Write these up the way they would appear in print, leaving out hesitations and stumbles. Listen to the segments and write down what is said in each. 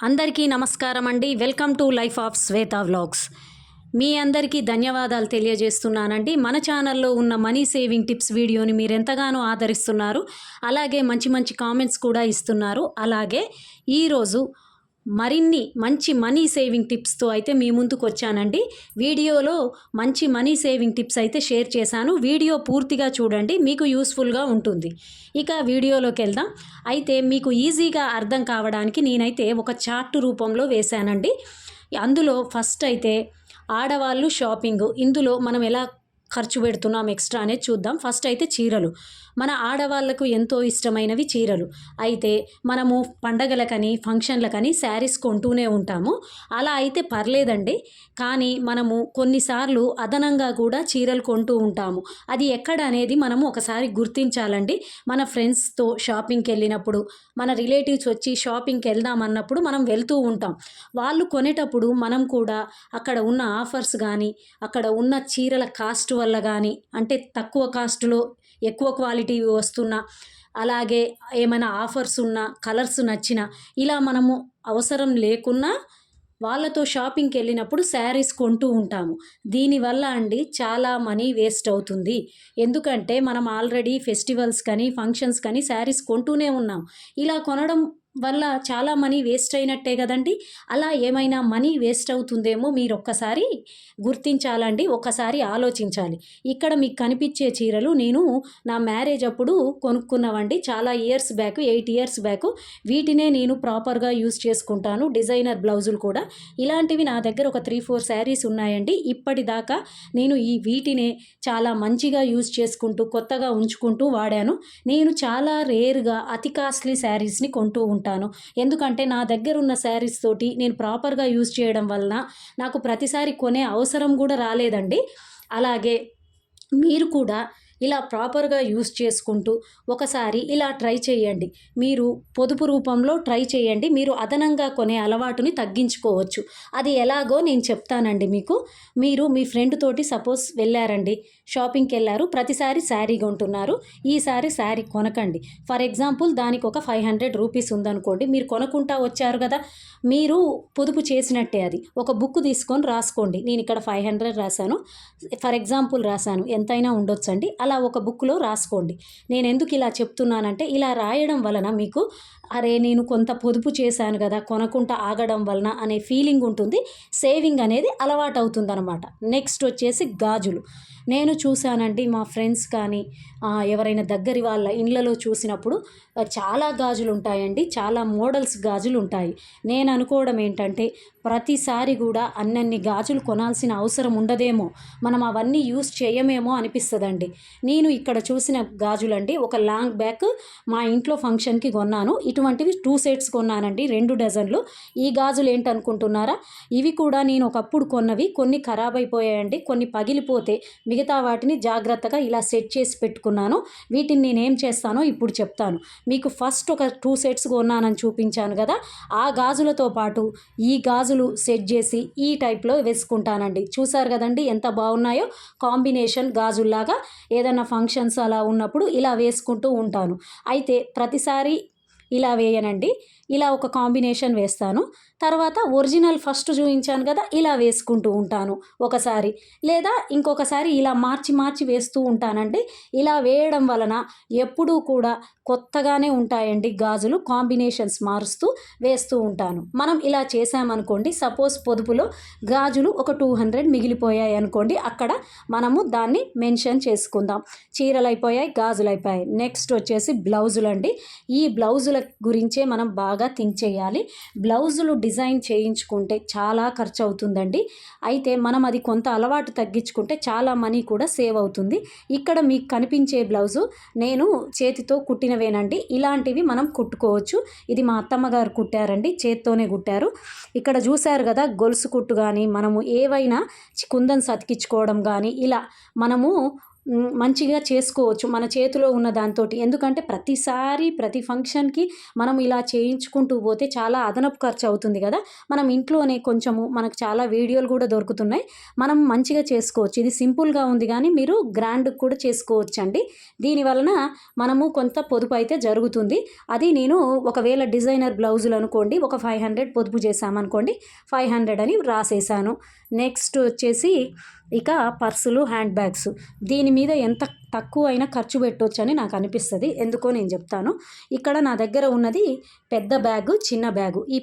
అందరికీ నమస్కారం అండి. Welcome to life of Shweta vlogs. మీ అందరికీ ధన్యవాదాలు తెలియజేస్తున్నానండి. మన ఛానల్లో ఉన్న మనీ సేవింగ్ టిప్స్ వీడియోని మీరు ఎంతగానో ఆదరిస్తున్నారు. అలాగే మంచి మంచి కామెంట్స్ కూడా ఇస్తున్నారు. అలాగే ఈరోజు మరిన్ని మంచి మనీ సేవింగ్ టిప్స్తో అయితే మీ ముందుకు వచ్చానండి. వీడియోలో మంచి మనీ సేవింగ్ టిప్స్ అయితే షేర్ చేశాను. వీడియో పూర్తిగా చూడండి, మీకు యూస్ఫుల్గా ఉంటుంది. ఇక వీడియోలోకి వెళ్దాం. అయితే మీకు ఈజీగా అర్థం కావడానికి నేనైతే ఒక చార్ట్ రూపంలో వేశానండి. అందులో ఫస్ట్ అయితే ఆడవాళ్ళు షాపింగ్, ఇందులో మనం ఎలా ఖర్చు పెడుతున్నాం ఎక్స్ట్రా అనేది చూద్దాం. ఫస్ట్ అయితే చీరలు. మన ఆడవాళ్లకు ఎంతో ఇష్టమైనవి చీరలు. అయితే మనము పండగలకని ఫంక్షన్లకని శారీస్ కొంటూనే ఉంటాము. అలా అయితే పర్లేదండి, కానీ మనము కొన్నిసార్లు అదనంగా కూడా చీరలు కొంటూ ఉంటాము. అది ఎక్కడ అనేది మనము ఒకసారి గుర్తించాలండి. మన ఫ్రెండ్స్తో షాపింగ్కి వెళ్ళినప్పుడు, మన రిలేటివ్స్ వచ్చి షాపింగ్కి వెళ్దామన్నప్పుడు మనం వెళ్తూ ఉంటాం. వాళ్ళు కొనేటప్పుడు మనం కూడా అక్కడ ఉన్న ఆఫర్స్ కానీ, అక్కడ ఉన్న చీరల కాస్ట్ వల్ల కానీ, అంటే తక్కువ కాస్ట్లో ఎక్కువ క్వాలిటీ వస్తున్నా, అలాగే ఏమైనా ఆఫర్స్ ఉన్నా, కలర్స్ నచ్చినా, ఇలా మనము అవసరం లేకున్నా వాళ్ళతో షాపింగ్కి వెళ్ళినప్పుడు శారీస్ కొంటూ ఉంటాము. దీనివల్ల అండి చాలా మనీ వేస్ట్ అవుతుంది. ఎందుకంటే మనం ఆల్రెడీ ఫెస్టివల్స్ కానీ ఫంక్షన్స్ కానీ శారీస్ కొంటూనే ఉన్నాం. ఇలా కొనడం వల్ల చాలా మనీ వేస్ట్ అయినట్టే కదండి. అలా ఏమైనా మనీ వేస్ట్ అవుతుందేమో మీరు ఒక్కసారి గుర్తించాలండి, ఒక్కసారి ఆలోచించాలి. ఇక్కడ మీకు కనిపించే చీరలు నేను నా మ్యారేజ్ అప్పుడు కొనుక్కున్నవండి. చాలా ఇయర్స్ బ్యాక్, 8 ఇయర్స్ బ్యాక్. వీటినే నేను ప్రాపర్గా యూస్ చేసుకుంటాను. డిజైనర్ బ్లౌజులు కూడా ఇలాంటివి నా దగ్గర ఒక 3-4 శారీస్ ఉన్నాయండి. ఇప్పటిదాకా నేను వీటినే చాలా మంచిగా యూస్ చేసుకుంటూ కొత్తగా ఉంచుకుంటూ వాడాను. నేను చాలా రేర్గా అతి కాస్ట్లీ శారీస్ని కొంటూ ఉంటాను. ఎందుకంటే నా దగ్గర ఉన్న శారీస్ తోటి నేను ప్రాపర్గా యూజ్ చేయడం వలన నాకు ప్రతిసారి కొనే అవసరం కూడా రాలేదండి. అలాగే మీరు కూడా ఇలా ప్రాపర్గా యూస్ చేసుకుంటూ ఒకసారి ఇలా ట్రై చేయండి. మీరు పొదుపు రూపంలో ట్రై చేయండి. మీరు అదనంగా కొనే అలవాటుని తగ్గించుకోవచ్చు. అది ఎలాగో నేను చెప్తానండి మీకు. మీరు మీ ఫ్రెండ్ తోటి సపోజ్ వెళ్ళారండి, షాపింగ్కి వెళ్ళారు, ప్రతిసారి శారీ కొంటున్నారు. ఈసారి శారీ కొనకండి. ఫర్ ఎగ్జాంపుల్ దానికి ఒక 500 రూపీస్ ఉందనుకోండి. మీరు కొనుక్కుంటా వచ్చారు కదా, మీరు పొదుపు చేసినట్టే. అది ఒక బుక్ తీసుకొని రాసుకోండి. నేను ఇక్కడ 500 రాశాను, ఫర్ ఎగ్జాంపుల్ రాశాను, ఎంతైనా ఉండొచ్చండి. అలా ఒక బుక్లో రాసుకోండి. నేను ఎందుకు ఇలా చెప్తున్నానంటే, ఇలా రాయడం వలన మీకు అరే నేను కొంత పొదుపు చేశాను కదా, కొనకుండా ఆగడం వలన అనే ఫీలింగ్ ఉంటుంది. సేవింగ్ అనేది అలవాటు అవుతుంది అనమాట. నెక్స్ట్ వచ్చేసి గాజులు. నేను చూశానండి, మా ఫ్రెండ్స్ కానీ ఎవరైనా దగ్గరి వాళ్ళ ఇళ్ళలో చూసినప్పుడు చాలా గాజులు ఉంటాయండి, చాలా మోడల్స్ గాజులు ఉంటాయి. నేను అనుకోవడం ఏంటంటే, ప్రతిసారి కూడా అన్నన్ని గాజులు కొనాల్సిన అవసరం ఉండదేమో, మనం అవన్నీ యూస్ చేయమేమో అనిపిస్తుందండి. నేను ఇక్కడ చూసిన గాజులండి, ఒక లాంగ్ బ్యాక్ మా ఇంట్లో ఫంక్షన్కి కొన్నాను. ఇటువంటివి 2 సెట్స్ కొన్నానండి, 2 డజన్లు. ఈ గాజులు ఏంటనుకుంటున్నారా? ఇవి కూడా నేను ఒకప్పుడు కొన్నవి. కొన్ని ఖరాబ్ అయిపోయాయండి, కొన్ని పగిలిపోతే మిగతా వాటిని జాగ్రత్తగా ఇలా సెట్ చేసి పెట్టుకున్నాను. వీటిని నేనేం చేస్తానో ఇప్పుడు చెప్తాను మీకు. ఫస్ట్ ఒక 2 సెట్స్ కొన్నానని చూపించాను కదా, ఆ గాజులతో పాటు ఈ గాజులు సెట్ చేసి ఈ టైప్లో వేసుకుంటానండి. చూసారు కదండి ఎంత బాగున్నాయో కాంబినేషన్ గాజుల్లాగా. ఏదైనా ఫంక్షన్స్ అలా ఉన్నప్పుడు ఇలా వేసుకుంటూ ఉంటాను. అయితే ప్రతిసారి ఇలా వేయనండి, ఇలా ఒక కాంబినేషన్ వేస్తాను. తర్వాత ఒరిజినల్ ఫస్ట్ చూపించాను కదా, ఇలా వేసుకుంటూ ఉంటాను ఒకసారి, లేదా ఇంకొకసారి ఇలా మార్చి మార్చి వేస్తూ ఉంటానండి. ఇలా వేయడం వలన ఎప్పుడూ కూడా కొత్తగానే ఉంటాయండి గాజులు. కాంబినేషన్స్ మారుస్తూ వేస్తూ ఉంటాను. మనం ఇలా చేసామనుకోండి, సపోజ్ పొదుపులో గాజులు ఒక 200 మిగిలిపోయాయి అనుకోండి, అక్కడ మనము దాన్ని మెన్షన్ చేసుకుందాం. చీరలు అయిపోయాయి, గాజులు అయిపోయాయి. నెక్స్ట్ వచ్చేసి బ్లౌజులు అండి. ఈ బ్లౌజుల గురించే మనం బాగా థింక్ చేయాలి. బ్లౌజులు డిజైన్ చేయించుకుంటే చాలా ఖర్చు అవుతుందండి. అయితే మనం అది కొంత అలవాటు తగ్గించుకుంటే చాలా మనీ కూడా సేవ్ అవుతుంది. ఇక్కడ మీకు కనిపించే బ్లౌజు నేను చేతితో కుట్టినవేనండి. ఇలాంటివి మనం కుట్టుకోవచ్చు. ఇది మా అత్తమ్మ గారు కుట్టారండి, చేత్తోనే కుట్టారు. ఇక్కడ చూశారు కదా, గొలుసు కుట్టు కానీ, మనము ఏవైనా కుందన్స్ అతికించుకోవడం కానీ, ఇలా మనము మంచిగా చేసుకోవచ్చు మన చేతిలో ఉన్న దాంతోటి. ఎందుకంటే ప్రతిసారి ప్రతి ఫంక్షన్‌కి మనం ఇలా చేయించుకుంటూ పోతే చాలా అదనపు ఖర్చు అవుతుంది గదా! మనం ఇంట్లోనే కొంచెము మనకు చాలా వీడియోలు గూడా దొరుకుతున్నాయి. మనం మంచిగా చేసుకోవచ్చు. ఇది సింపుల్‌గా ఉంది గానీ మీరు గ్రాండ్‌గా కూడా చేసుకోవచ్చండి. దీని వలన మనము కొంత పొదుపయితే జరుగుతుంది. అది నేను ఒకవేళ డిజైనర్ బ్లౌజులనుకోండి ఒక 500 పొదుపు చేశామనుకోండి 500 అని రాసేశాను. నెక్స్ట్ వచ్చేసి ఇక పర్సులు, హ్యాండ్ బ్యాగ్స్. దీని మీద ఎంత తక్కువైనా ఖర్చు పెట్టొచ్చని నాకు అనిపిస్తది. ఎందుకో నేను చెప్తాను. ఇక్కడ నా దగ్గర ఉన్నది పెద్ద బ్యాగు, చిన్న బ్యాగు. ఈ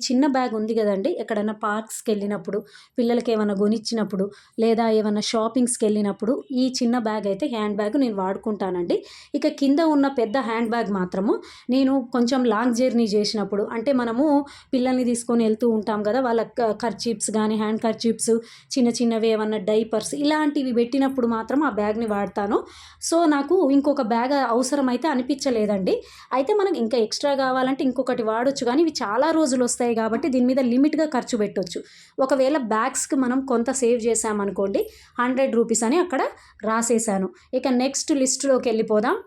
చిన్న బ్యాగ్ ఉంది గదండీ! ఎక్కడైనా పార్క్స్‌కెళ్ళినప్పుడు, పిల్లలకేమన్నా గొనిచ్చినప్పుడు, లేదా ఏమన్నా షాపింగ్స్‌కెళ్ళినప్పుడు ఈ చిన్న బ్యాగ్ అయితే హ్యాండ్ బ్యాగ్ నేను వాడుకుంటానండి. ఇక కింద ఉన్న పెద్ద హ్యాండ్ బ్యాగ్ మాత్రము నేను కొంచెం లాంగ్ జర్నీ చేసినప్పుడు అంటే మనము పిల్లల్ని తీసుకొని వెళ్తూ ఉంటాం గదా! వాళ్ళ కర్చీప్స్ గానీ, హ్యాండ్ కర్చీప్స్ చిన్న చిన్నవి ఏమన్నా డైపర్స్ ఇలాంటివి పెట్టినప్పుడు మాత్రం ఆ బ్యాగ్‌ని వాడతాను. సో, నాకు ఇంకొక బ్యాగ్ అవసరమైతే అనిపించలేదండి. అయితే మనకు ఇంకా ఎక్స్‌ట్రా కావాలంటే ఇంకొకటి వాడొచ్చు గానీ, ఇవి చాలా రోజులొస్తాయి కాబట్టి దీని మీద లిమిట్‌గా ఖర్చు పెట్టొచ్చు. ఒకవేళ బ్యాగ్స్‌కి మనం కొంత సేవ్ చేశామనుకోండి 100 రూపీస్ అని అక్కడ రాసేశాను. ఇక నెక్స్ట్ లిస్ట్‌లోకెళ్ళిపోదాం.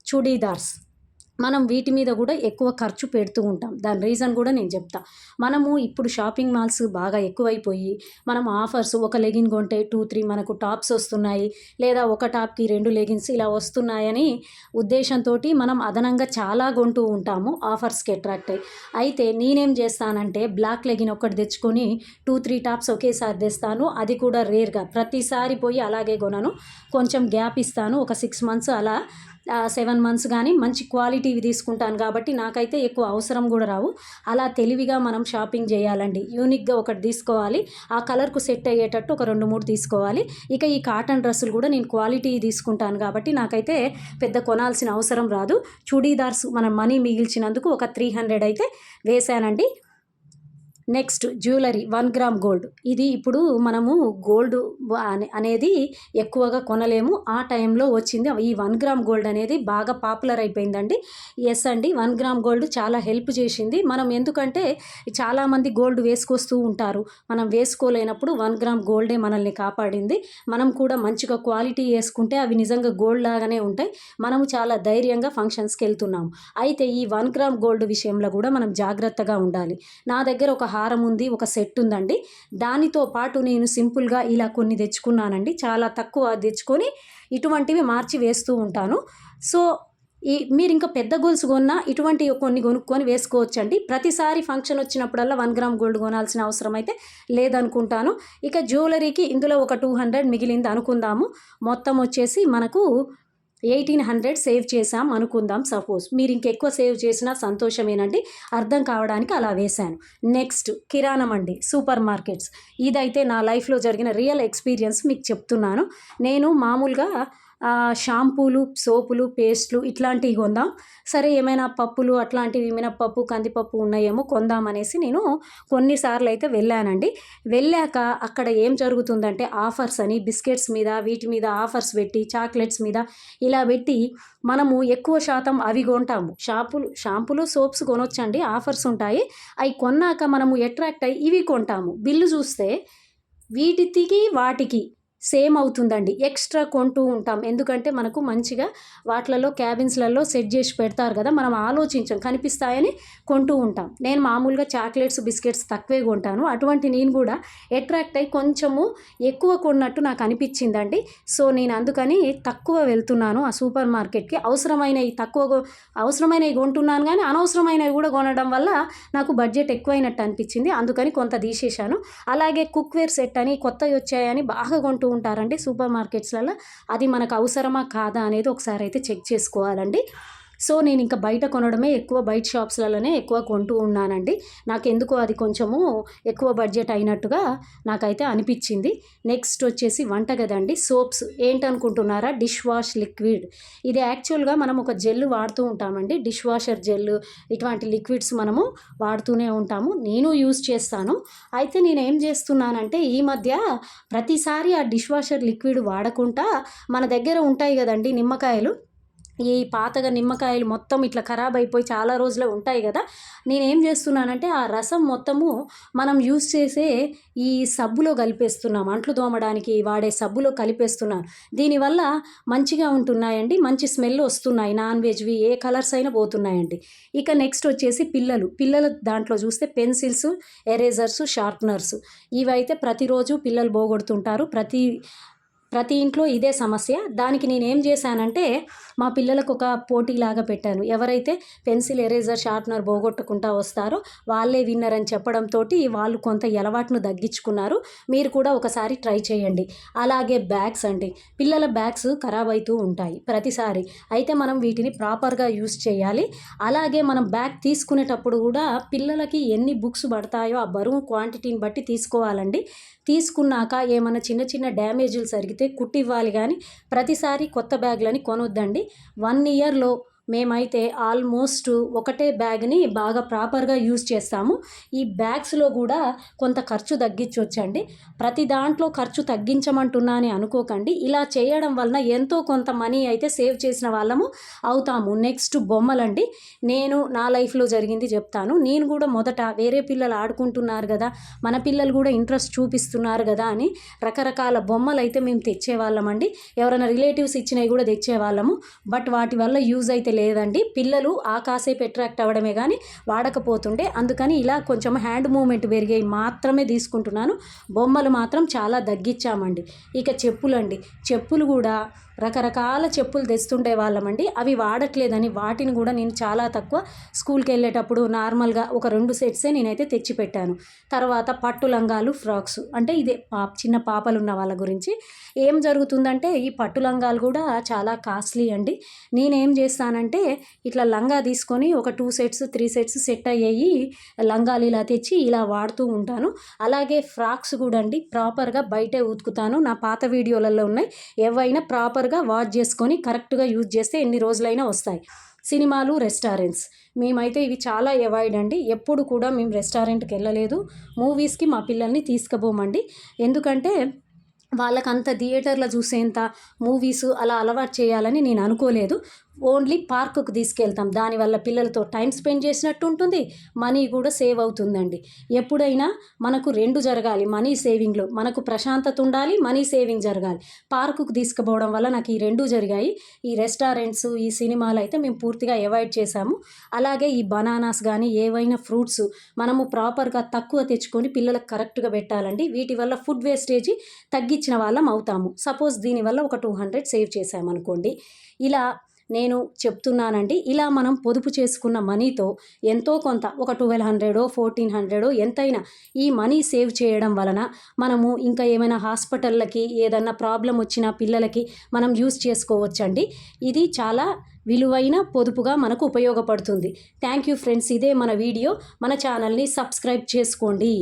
చుడీదార్స్. మనం వీటి మీద కూడా ఎక్కువ ఖర్చు పెడుతూ ఉంటాం. దాని రీజన్ కూడా నేను చెప్తా. మనము ఇప్పుడు షాపింగ్ మాల్స్ బాగా ఎక్కువైపోయి మనం ఆఫర్స్ ఒక లెగిన్ కొంటే 2, 3 మనకు టాప్స్ వస్తున్నాయి. లేదా ఒక టాప్‌కి 2 లెగిన్స్ ఇలా వస్తున్నాయని ఉద్దేశంతోటి మనం అదనంగా చాలా కొంటూ ఉంటాము ఆఫర్స్‌కి అట్రాక్ట్ అయ్యి. అయితే నేనేం చేస్తానంటే బ్లాక్ లెగిన్ ఒక్కటి తెచ్చుకొని 2, 3 టాప్స్ ఒకేసారి తెస్తాను. అది కూడా రేర్‌గా. ప్రతిసారి పోయి అలాగే కొనను. కొంచెం గ్యాప్ ఇస్తాను. ఒక 6 మంత్స్ అలా 7 మంత్స్ గానీ మంచి క్వాలిటీవి తీసుకుంటాను కాబట్టి నాకైతే ఎక్కువ అవసరం గూడా రావు. అలా తెలివిగా మనం షాపింగ్ జేయాలండి. యూనిక్‌గా ఒకటి తీసుకోవాలి. ఆ కలర్‌కు సెట్ అయ్యేటట్టు ఒక 2, 3 తీసుకోవాలి. ఇక ఈ కాటన్ డ్రెస్సులు గూడా నేను క్వాలిటీయి తీసుకుంటాను కాబట్టి నాకైతే పెద్ద కొనాల్సిన అవసరం రాదు. చుడీదార్స్ మనం మనీ మిగిల్చినందుకు ఒక 300 అయితే వేశానండి. Next jewellery 1 gram gold. ఇది ఇప్పుడు మనము గోల్డ్ అనేది ఎక్కువగా కొనలేము. ఆ టైంలో వచ్చింది. ఈ 1 గ్రామ్ గోల్డ్ అనేది బాగా పాపులర్ అయిపోయిందండి. యెస్ అండి. 1 గ్రామ్ గోల్డ్ చాలా హెల్ప్ చేసింది. మనం ఎందుకంటే చాలామంది గోల్డ్ వేసుకొస్తూ ఉంటారు. మనం వేసుకోలేనప్పుడు 1 గ్రామ్ గోల్డే మనల్ని కాపాడింది. మనం కూడా మంచిగా క్వాలిటీ యేసుకుంటే అవి నిజంగా గోల్డ్ లాగానే ఉంటాయి. మనము చాలా ధైర్యంగా ఫంక్షన్స్‌కి వెళ్తున్నాము. అయితే ఈ 1 గ్రామ్ గోల్డ్ విషయంలో కూడా మనం జాగ్రత్తగా ఉండాలి. నా దగ్గర ఒక హారం ఉంది. ఒక సెట్ ఉందండి. దానితో పాటు నేను సింపుల్‌గా ఇలా కొన్ని తెచ్చుకున్నానండి. చాలా తక్కువ తెచ్చుకొని ఇటువంటివి మార్చి వేస్తూ ఉంటాను. సో, మీరింకా పెద్ద గొలుసు కొన్నా ఇటువంటివి కొన్ని కొనుక్కొని వేసుకోవచ్చండి. ప్రతిసారి ఫంక్షన్ వచ్చినప్పుడల్లా 1 గ్రామ్ గోల్డ్ కొనాల్సిన అవసరం అయితే లేదనుకుంటాను. ఇక జ్యువెలరీకి ఇందులో ఒక 200 మిగిలింది అనుకుందాము. మొత్తం వచ్చేసి మనకు 1800 సేవ్ చేశాం అనుకుందాం సపోజ్. మీరు ఇంకెక్కువ సేవ్ చేసినా సంతోషమేనండి. అర్థం కావడానికి అలా వేశాను. నెక్స్ట్ కిరాణా మండి, సూపర్ మార్కెట్స్. ఇదైతే నా లైఫ్‌లో జరిగిన రియల్ ఎక్స్‌పీరియన్స్ మీకు చెప్తున్నాను. నేను మామూలుగా షాంపూలు, సోపులు, పేస్టులు ఇట్లాంటివి కొందాం. సరే ఏమైనా పప్పులు అట్లాంటివి మినపప్పు, కందిపప్పు ఉన్నాయేమో కొందామనేసి నేను కొన్నిసార్లు అయితే వెళ్ళానండి. వెళ్ళాక అక్కడ ఏం జరుగుతుందంటే ఆఫర్స్ అని బిస్కెట్స్ మీద వీటి మీద ఆఫర్స్ పెట్టి చాక్లెట్స్ మీద ఇలా పెట్టి మనము ఎక్కువ శాతం అవి కొంటాము. షాంపూలు, సోప్స్ కొనొచ్చండి. ఆఫర్స్ ఉంటాయి. అయి కొన్నాక మనము అట్రాక్ట్ అయ్యి ఇవి కొంటాము. బిల్లు చూస్తే వీటికి వాటికి సేమ్ అవుతుందండి. ఎక్స్ట్రా కొంటూ ఉంటాం. ఎందుకంటే మనకు మంచిగా వాటిలలో క్యాబిన్స్‌లలో సెట్ చేసి పెడతారు కదా! మనం ఆలోచించం. కనిపిస్తాయని కొంటూ ఉంటాం. నేను మామూలుగా చాక్లెట్స్, బిస్కెట్స్ తక్కువే కొంటాను. అటువంటి నేను కూడా అట్రాక్ట్ అయ్యి కొంచెము ఎక్కువ కొన్నట్టు నాకు అనిపించిందండి. సో, నేను అందుకని తక్కువ వెళ్తున్నాను ఆ సూపర్ మార్కెట్‌కి. అవసరమైనవి కొంటున్నాను గానీ అనవసరమైనవి కూడా కొనడం వల్ల నాకు బడ్జెట్ ఎక్కువైనట్టు అనిపించింది. అందుకని కొంత తీసేశాను. అలాగే కుక్‌వేర్ సెట్ అని కొత్తవి వచ్చాయని బాగా కొంటూ ఉంటారండి సూపర్ మార్కెట్స్‌లలో. అది మనకు అవసరమా కాదా అనేది ఒకసారి అయితే చెక్ చేసుకోవాలండి. సో, నేను ఇంకా బయట కొనడమే ఎక్కువ, బయట షాప్స్‌లలోనే ఎక్కువ కొంటూ ఉన్నానండి. నాకెందుకో అది కొంచెము ఎక్కువ బడ్జెట్ అయినట్టుగా నాకైతే అనిపించింది. నెక్స్ట్ వచ్చేసి వంటగది అండి. సోప్స్ ఏంటనుకుంటున్నారా? Dish wash liquid. ఇది యాక్చువల్‌గా మనం ఒక జెల్ వాడుతూ ఉంటామండి. డిష్ వాషర్ జెల్ ఇటువంటి లిక్విడ్స్ మనము వాడుతూనే ఉంటాము. నేను యూజ్ చేస్తాను. అయితే నేనేం చేస్తున్నానంటే ఈ మధ్య ప్రతిసారి ఆ డిష్ వాషర్ లిక్విడ్ వాడకుండా మన దగ్గర ఉంటాయి కదండీ నిమ్మకాయలు. ఈ పాతగా నిమ్మకాయలు మొత్తం ఇట్లా ఖరాబ్ అయిపోయి చాలా రోజులే ఉంటాయి కదా, నేనేం చేస్తున్నానంటే ఆ రసం మొత్తము మనం యూస్ చేసే ఈ సబ్బులో కలిపేస్తున్నాం, అంట్లు తోమడానికి వాడే సబ్బులో కలిపేస్తున్నాను. దీనివల్ల మంచిగా ఉంటున్నాయండి, మంచి స్మెల్ వస్తున్నాయి, నాన్ వెజ్వి ఏ కలర్స్ అయినా పోతున్నాయండి. ఇక నెక్స్ట్ వచ్చేసి పిల్లల దాంట్లో చూస్తే పెన్సిల్స్, ఎరేజర్స్, షార్ప్నర్స్ ఇవైతే ప్రతిరోజు పిల్లలు పోగొడుతుంటారు. ప్రతి ఇంట్లో ఇదే సమస్య. దానికి నేనేం చేశానంటే మా పిల్లలకు ఒక పోటీలాగా పెట్టాను. ఎవరైతే పెన్సిల్, ఎరేజర్, షార్ప్నర్ పోగొట్టుకుంటా వస్తారో వాళ్ళే విన్నర్ అని చెప్పడంతో వాళ్ళు కొంత అలవాటును తగ్గించుకున్నారు. మీరు కూడా ఒకసారి ట్రై చేయండి. అలాగే బ్యాగ్స్ అండి, పిల్లల బ్యాగ్స్ ఖరాబ్ అవుతూ ఉంటాయి ప్రతిసారి. అయితే మనం వీటిని ప్రాపర్గా యూస్ చేయాలి. అలాగే మనం బ్యాగ్ తీసుకునేటప్పుడు కూడా పిల్లలకి ఎన్ని బుక్స్ పడతాయో ఆ బరువు క్వాంటిటీని బట్టి తీసుకోవాలండి. తీసుకున్నాక ఏమైనా చిన్న చిన్న డ్యామేజ్లు జరిగితే కుట్టివ్వాలి, కానీ ప్రతిసారి కొత్త బ్యాగులని కొనొద్దండి. 1 ఇయర్లో మేమైతే ఆల్మోస్ట్ ఒకటే బ్యాగ్ని బాగా ప్రాపర్గా యూజ్ చేస్తాము. ఈ బ్యాగ్స్లో కూడా కొంత ఖర్చు తగ్గించవచ్చండి. ప్రతి దాంట్లో ఖర్చు తగ్గించమంటున్నానని అనుకోకండి. ఇలా చేయడం వలన ఎంతో కొంత మనీ అయితే సేవ్ చేసిన వాళ్ళము అవుతాము. నెక్స్ట్ బొమ్మలండి, నేను నా లైఫ్లో జరిగింది చెప్తాను. నేను కూడా మొదట వేరే పిల్లలు ఆడుకుంటున్నారు కదా, మన పిల్లలు కూడా ఇంట్రెస్ట్ చూపిస్తున్నారు కదా అని రకరకాల బొమ్మలు అయితే మేము తెచ్చేవాళ్ళమండి. ఎవరైనా రిలేటివ్స్ ఇచ్చినవి కూడా తెచ్చేవాళ్ళము. బట్ వాటి వల్ల యూజ్ అయితే లేదండి. పిల్లలు ఆ కాసేపు అట్రాక్ట్ అవ్వడమే కానీ వాడకపోతుండే. అందుకని ఇలా కొంచెం హ్యాండ్ మూమెంట్ పెరిగాయి మాత్రమే తీసుకుంటున్నాను. బొమ్మలు మాత్రం చాలా తగ్గించామండి. ఇక చెప్పులండి, చెప్పులు కూడా రకరకాల చెప్పులు తెస్తుండే వాళ్ళమండి. అవి వాడట్లేదని వాటిని కూడా నేను చాలా తక్కువ, స్కూల్కి వెళ్ళేటప్పుడు నార్మల్గా ఒక 2 సెట్సే నేనైతే తెచ్చిపెట్టాను. తర్వాత పట్టు లంగాలు, ఫ్రాక్స్, అంటే ఇదే చిన్న పాపలు ఉన్న వాళ్ళ గురించి. ఏం జరుగుతుందంటే ఈ పట్టు లంగాలు కూడా చాలా కాస్ట్లీ అండి. నేనేం చేస్తానంటే ఇట్లా లంగా తీసుకొని ఒక 2 సెట్స్ 3 సెట్స్ సెట్ అయ్యాయి లంగాలు ఇలా తెచ్చి ఇలా వాడుతూ ఉంటాను. అలాగే ఫ్రాక్స్ కూడా అండి ప్రాపర్గా బయటే ఉతుకుతాను. నా పాత వీడియోలలో ఉన్నాయి, ఏవైనా ప్రాపర్గా వాష్ చేసుకొని కరెక్ట్గా యూజ్ చేస్తే ఎన్ని రోజులైనా వస్తాయి. సినిమాలు, రెస్టారెంట్స్, మేమైతే ఇవి చాలా అవాయిడ్ అండి. ఎప్పుడు కూడా మేము రెస్టారెంట్కి వెళ్ళలేదు, మూవీస్కి మా పిల్లల్ని తీసుకుపోమండి. ఎందుకంటే వాళ్ళకంత థియేటర్లో చూసేంత మూవీస్ అలా అలవాటు చేయాలని నేను అనుకోలేదు. ఓన్లీ పార్కుకు తీసుకెళ్తాం. దానివల్ల పిల్లలతో టైం స్పెండ్ చేసినట్టు ఉంటుంది, మనీ కూడా సేవ్ అవుతుందండి. ఎప్పుడైనా మనకు 2 జరగాలి. మనీ సేవింగ్లో మనకు ప్రశాంతత ఉండాలి, మనీ సేవింగ్ జరగాలి. పార్కుకు తీసుకుపోవడం వల్ల నాకు ఈ 2 జరిగాయి. ఈ రెస్టారెంట్స్, ఈ సినిమాలు అయితే మేము పూర్తిగా అవాయిడ్ చేశాము. అలాగే ఈ బనానాస్ కానీ ఏవైనా ఫ్రూట్స్ మనము ప్రాపర్గా తక్కువ తెచ్చుకొని పిల్లలకు కరెక్ట్గా పెట్టాలండి. వీటి వల్ల ఫుడ్ వేస్టేజీ తగ్గించిన వాళ్ళం అవుతాము. సపోజ్ దీనివల్ల ఒక 200 సేవ్ చేసామనుకోండి. ఇలా నేను చెప్తున్నానండి. ఇలా మనం పొదుపు చేసుకున్న మనీతో ఎంతో కొంత ఒక 1200 1400 ఎంతైనా ఈ మనీ సేవ్ చేయడం వలన మనము ఇంకా ఏమైనా హాస్పిటళ్ళకి ఏదన్నా ప్రాబ్లం వచ్చిన పిల్లలకి మనం యూస్ చేసుకోవచ్చండి. ఇది చాలా విలువైన పొదుపుగా మనకు ఉపయోగపడుతుంది. Thank you friends. ఇదే మన వీడియో. మన ఛానల్ని సబ్స్క్రైబ్ చేసుకోండి.